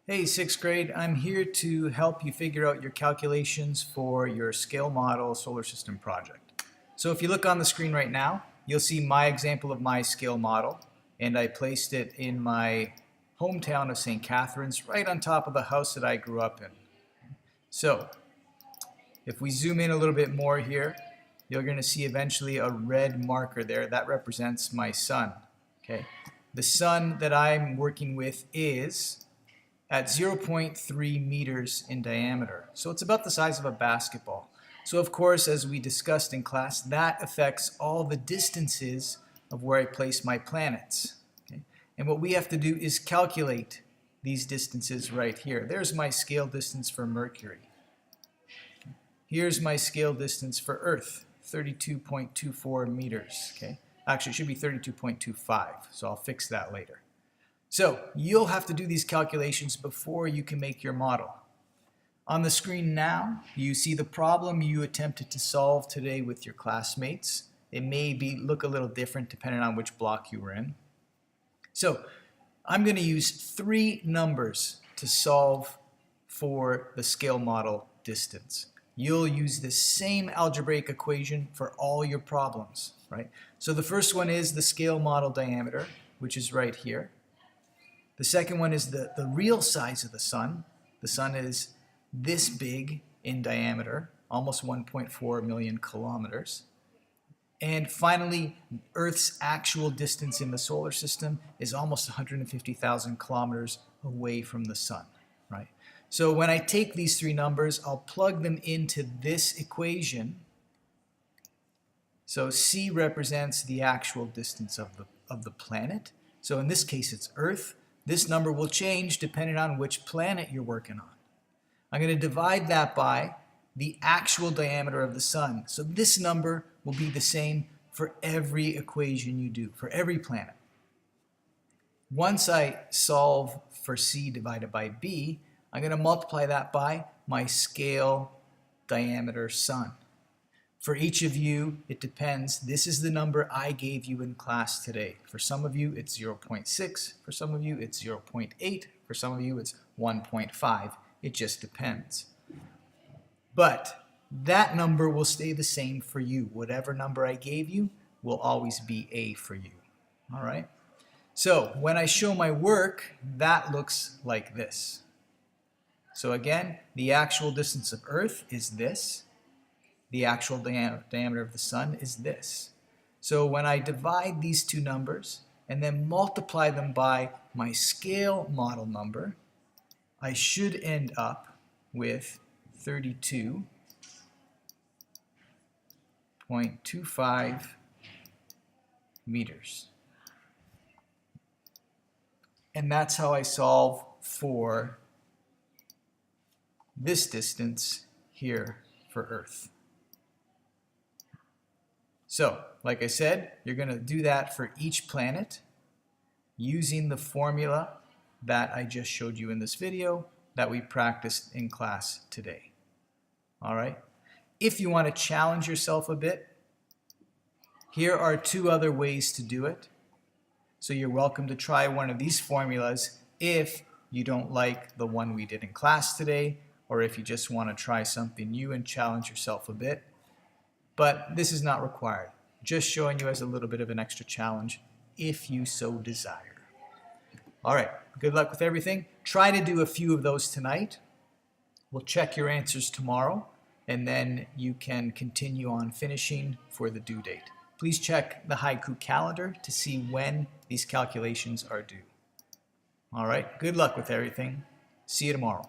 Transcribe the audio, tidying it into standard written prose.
Hey, sixth grade, I'm here to help you figure out your calculations for your scale model solar system project. So if you look on the screen right now, you'll see my example of my scale model, and I placed it in my hometown of St. Catharines, right on top of the house that I grew up in. So if we zoom in a little bit more here, you're going to see eventually a red marker there. That represents my sun. Okay. The sun that I'm working with is at 0.3 meters in diameter. So it's about the size of a basketball. So of course, as we discussed in class, that affects all the distances of where I place my planets. Okay? And what we have to do is calculate these distances right here. There's my scale distance for Mercury. Here's my scale distance for Earth, 32.24 meters. Okay? Actually, it should be 32.25, so I'll fix that later. So you'll have to do these calculations before you can make your model. On the screen now, you see the problem you attempted to solve today with your classmates. It may look a little different depending on which block you were in. So I'm going to use three numbers to solve for the scale model distance. You'll use the same algebraic equation for all your problems, right? So the first one is the scale model diameter, which is right here. The second one is the real size of the sun. The sun is this big in diameter, almost 1.4 million kilometers. And finally, Earth's actual distance in the solar system is almost 150,000 kilometers away from the sun, right? So when I take these three numbers, I'll plug them into this equation. So C represents the actual distance of the planet. So in this case, it's Earth. This number will change depending on which planet you're working on. I'm going to divide that by the actual diameter of the sun. So this number will be the same for every equation you do, for every planet. Once I solve for C divided by B, I'm going to multiply that by my scale diameter sun. For each of you, it depends. This is the number I gave you in class today. For some of you, it's 0.6. For some of you, it's 0.8. For some of you, it's 1.5. It just depends. But that number will stay the same for you. Whatever number I gave you will always be A for you. All right? So when I show my work, that looks like this. So again, the actual distance of Earth is this. The actual diameter of the sun is this. So when I divide these two numbers and then multiply them by my scale model number, I should end up with 32.25 meters. And that's how I solve for this distance here for Earth. So, like I said, you're going to do that for each planet using the formula that I just showed you in this video that we practiced in class today. All right? If you want to challenge yourself a bit, here are two other ways to do it. So you're welcome to try one of these formulas if you don't like the one we did in class today, or if you just want to try something new and challenge yourself a bit. But this is not required. Just showing you as a little bit of an extra challenge if you so desire. All right, good luck with everything. Try to do a few of those tonight. We'll check your answers tomorrow, and then you can continue on finishing for the due date. Please check the Haiku calendar to see when these calculations are due. All right, good luck with everything. See you tomorrow.